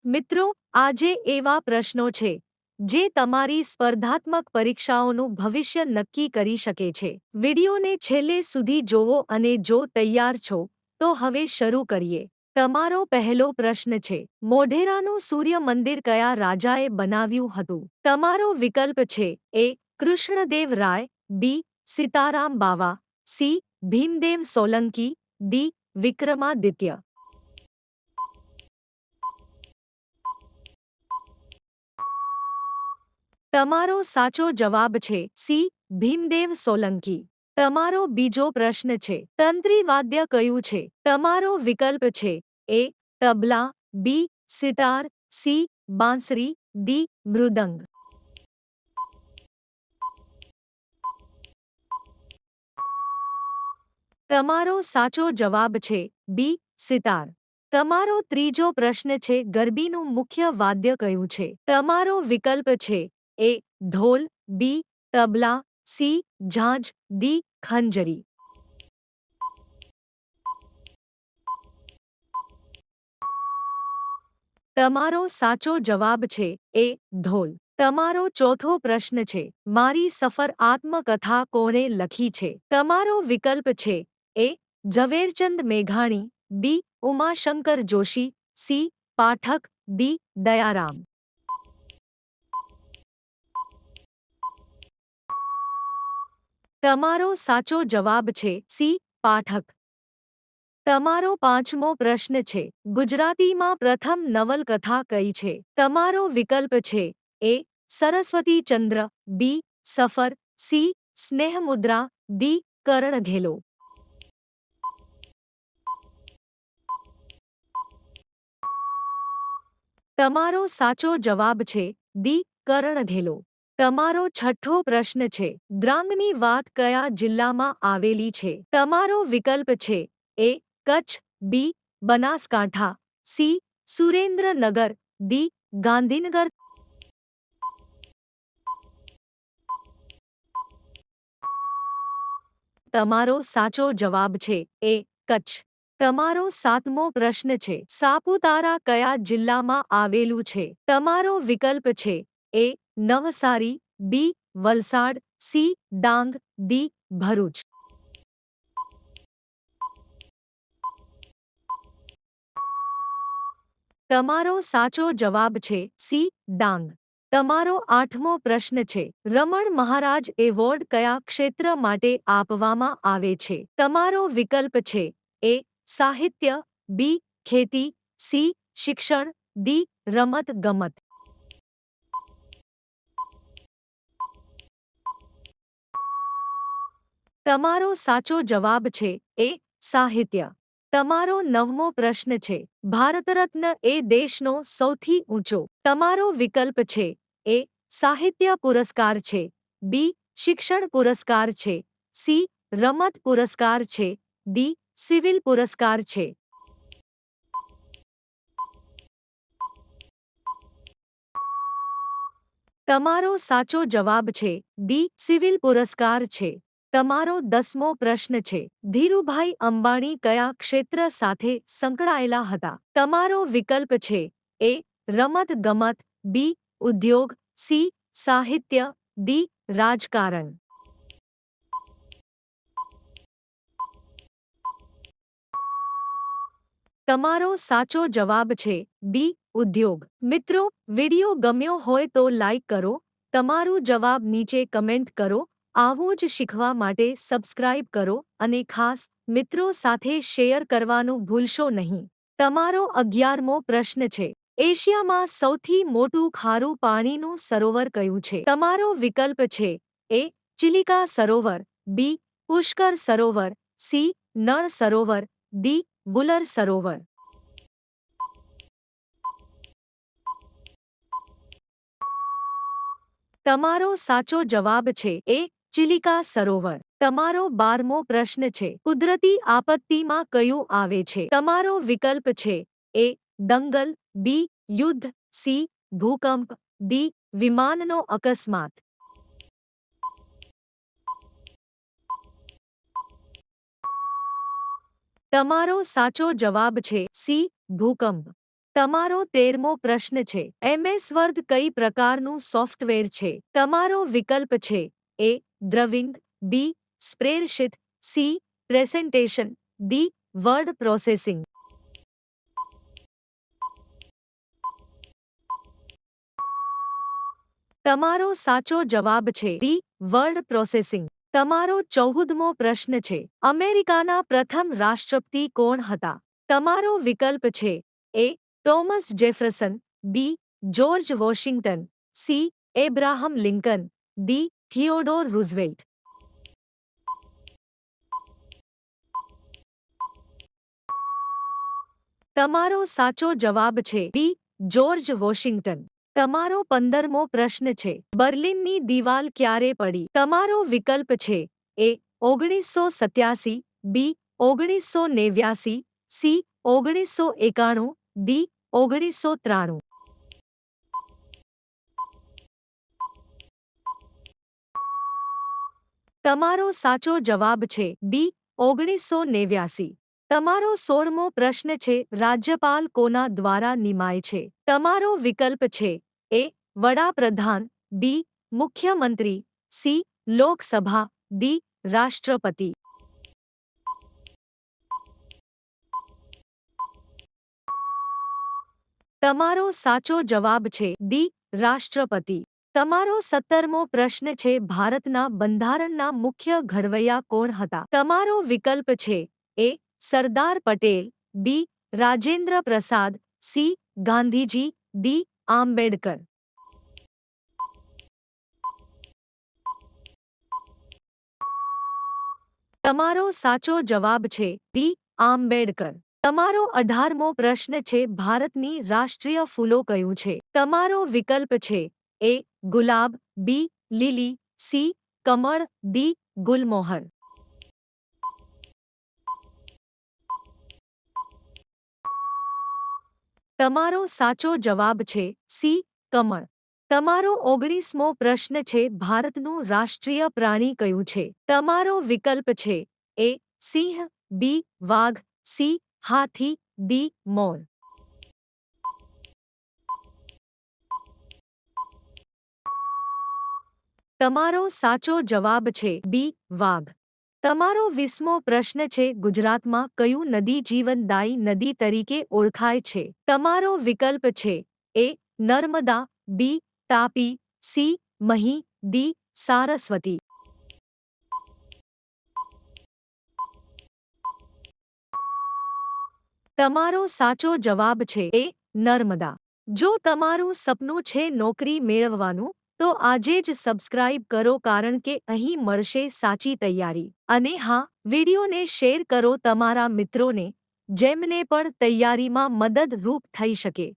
મિત્રો, આજે એવા પ્રશ્નો છે જે તમારી સ્પર્ધાત્મક પરીક્ષાઓનું ભવિષ્ય નક્કી કરી શકે છે. વિડિયોને છેલ્લે સુધી જોવો અને જો તૈયાર છો તો હવે શરૂ કરીએ. તમારો પહેલો પ્રશ્ન છે: મોઢેરાનું સૂર્ય મંદિર કયા રાજાએ બનાવ્યું હતું? તમારો વિકલ્પ છે: એ. કૃષ્ણદેવ રાય, બી. સીતારામ બાવા, સી. ભીમદેવ સોલંકી, ડી. વિક્રમાદિત્ય. તમારો સાચો જવાબ છે સી. ભીમદેવ સોલંકી. તમારો બીજો પ્રશ્ન છે: તંત્રી વાદ્ય કયું છે? તમારો વિકલ્પ છે: એ. તબલા, બી. સિતાર, સી. બાંસરી, ડી. મૃદંગ. તમારો સાચો જવાબ છે બી. સિતાર. તમારો ત્રીજો પ્રશ્ન છે: ગરબીનું મુખ્ય વાદ્ય કયું છે? તમારો વિકલ્પ છે: એ. ઢોલ, બી. તબલા, સી. ઝાંઝ, ડી. ખંજરી. તમારો સાચો જવાબ છે એ. ઢોલ. તમારો ચોથો પ્રશ્ન છે: મારી સફર આત્મકથા કોણે લખી છે? તમારો વિકલ્પ છે: એ. ઝવેરચંદ મેઘાણી, બી. ઉમાશંકર જોશી, સી. પાઠક, ડી. દયારામ. તમારો સાચો જવાબ છે સી. પાઠક. તમારો પાંચમો પ્રશ્ન છે: ગુજરાતીમાં પ્રથમ નવલકથા કઈ છે? તમારો વિકલ્પ છે: એ. સરસ્વતીચંદ્ર, બી. સફર, સી. સ્નેહમુદ્રા, ડી. કરણઘેલો. તમારો સાચો જવાબ છે ડી. કરણઘેલો. તમારો છઠ્ઠો પ્રશ્ન છે: દ્રાંગની વાત કયા જિલ્લામાં આવેલી છે? તમારો વિકલ્પ છે: એ. કચ્છ, બી. બનાસકાંઠા, સી. સુરેન્દ્રનગર, ડી. ગાંધીનગર. તમારો સાચો જવાબ છે એ. કચ્છ. તમારો સાતમો પ્રશ્ન છે: સાપુતારા કયા જિલ્લામાં આવેલું છે? તમારો વિકલ્પ છે: એ. નવસારી, બી. વલસાડ, સી. ડાંગ, ડી. ભરૂચ. તમારો સાચો જવાબ છે સી. ડાંગ. તમારો આઠમો પ્રશ્ન છે: રમણ મહારાજ એવોર્ડ કયા ક્ષેત્ર માટે આપવામાં આવે છે? તમારો વિકલ્પ છે: એ. સાહિત્ય, બી. ખેતી, સી. શિક્ષણ, ડી. રમત ગમત. તમારો સાચો જવાબ છે એ. સાહિત્ય. તમારો નવમો પ્રશ્ન છે: ભારતરત્ન એ દેશનો સૌથી ઊંચો. તમારો વિકલ્પ છે: એ. સાહિત્ય પુરસ્કાર છે, બી. શિક્ષણ પુરસ્કાર છે, સી. રમત પુરસ્કાર છે, ડી. સિવિલ પુરસ્કાર છે. તમારો સાચો જવાબ છે ડી. સિવિલ પુરસ્કાર છે. તમારો 10મો પ્રશ્ન છે: ધીરુભાઈ અંબાણી કયા ક્ષેત્ર સાથે સંકળાયેલા હતા? તમારો વિકલ્પ છે: એ. રમત ગમત, બી. ઉદ્યોગ, સી. સાહિત્ય, ડી. રાજકારણ. તમારો સાચો જવાબ છે બી. ઉદ્યોગ. મિત્રો, વિડિયો ગમ્યો હોય તો લાઈક કરો, તમારું જવાબ નીચે કમેન્ટ કરો. આવું જ શીખવા માટે સબસ્ક્રાઇબ કરો અને ખાસ મિત્રો સાથે શેર કરવાનું ભૂલશો નહીં. તમારો 11મો પ્રશ્ન છે: એશિયામાં સૌથી મોટું ખારું પાણીનું સરોવર કયું છે? તમારો વિકલ્પ છે: એ. ચિલિકા સરોવર, બી. પુષ્કર સરોવર, સી. નળ સરોવર, ડી. વુલર સરોવર. તમારો સાચો જવાબ છે એ. ચિલિકા સરોવર. તમારો 12મો પ્રશ્ન છે: કુદરતી આપત્તિમાં કયું આવે છે? તમારો વિકલ્પ છે: એ. દંગલ, બી. યુદ્ધ, સી. ભૂકંપ, ડી. વિમાનનો અકસ્માત. તમારો સાચો જવાબ છે સી. ભૂકંપ. તમારો 13મો પ્રશ્ન છે. MS વર્ડ કઈ પ્રકારનું સોફ્ટવેર છે? તમારો વિકલ્પ છે A. Drawing, B. Spreadsheet, C. Presentation, D. Word processing. તમારો સાચો જવાબ છે ડી. Word processing. તમારો 14મો પ્રશ્ન છે. અમેરિકાના પ્રથમ રાષ્ટ્રપતિ કોણ હતા? તમારો વિકલ્પ છે A. Thomas Jefferson, B. George Washington, C. Abraham Lincoln, D. Theodore Roosevelt. તમારો સાચો જવાબ છે બી. George Washington. તમારો 15મો પ્રશ્ન છે. બર્લિનની દિવાલ ક્યારે પડી? તમારો વિકલ્પ છે એ. 1987, બી. 1989, સી. 1991, ડી. 1993. તમારો સાચો જવાબ છે બી. 1989. તમારો 16મો પ્રશ્ન છે. રાજ્યપાલ કોના દ્વારા નિમાય છે? તમારો વિકલ્પ છે એ. વડાપ્રધાન, બી. મુખ્યમંત્રી, સી. લોકસભા, ડી. રાષ્ટ્રપતિ. તમારો સાચો જવાબ છે ડી. રાષ્ટ્રપતિ. તમારો 17મો પ્રશ્ન છે. ભારતના બંધારણના મુખ્ય ઘડવૈયા કોણ હતા? તમારો વિકલ્પ છે એ. સરદાર પટેલ, બી. રાજેન્દ્ર પ્રસાદ, સી. ગાંધીજી, ડી. આંબેડકર. તમારો સાચો જવાબ છે ડી. આંબેડકર. તમારો 18મો પ્રશ્ન છે. ભારતની રાષ્ટ્રીય ફૂલો કયું છે? તમારો વિકલ્પ છે એ. ગુલાબ, બી. લીલી, સી. કમળ, ડી. ગુલમોહર. તમારો સાચો જવાબ છે સી. કમળ. તમારો 19મો પ્રશ્ન છે. ભારતનું રાષ્ટ્રીય પ્રાણી કયું છે? તમારો વિકલ્પ છે એ. સિંહ, બી. વાઘ, સી. હાથી, ડી. મોર. તમારો સાચો જવાબ છે બી. વાઘ. તમારો 20મો પ્રશ્ન છે. ગુજરાતમાં કયું નદી જીવનદાયી નદી તરીકે ઓળખાય છે? તમારો વિકલ્પ છે એ. નર્મદા, બી. તાપી, સી. મહી, ડી. સારસ્વતી. તમારો સાચો જવાબ છે એ. નર્મદા. જો તમારું સપનું છે નોકરી મેળવવાનું, તો આજે જ સબસ્ક્રાઇબ કરો, કારણ કે અહીં મળશે સાચી તૈયારી. અને હા, વિડીયોને શેર કરો તમારા મિત્રોને, જેમને પણ તૈયારીમાં મદદરૂપ થઈ શકે.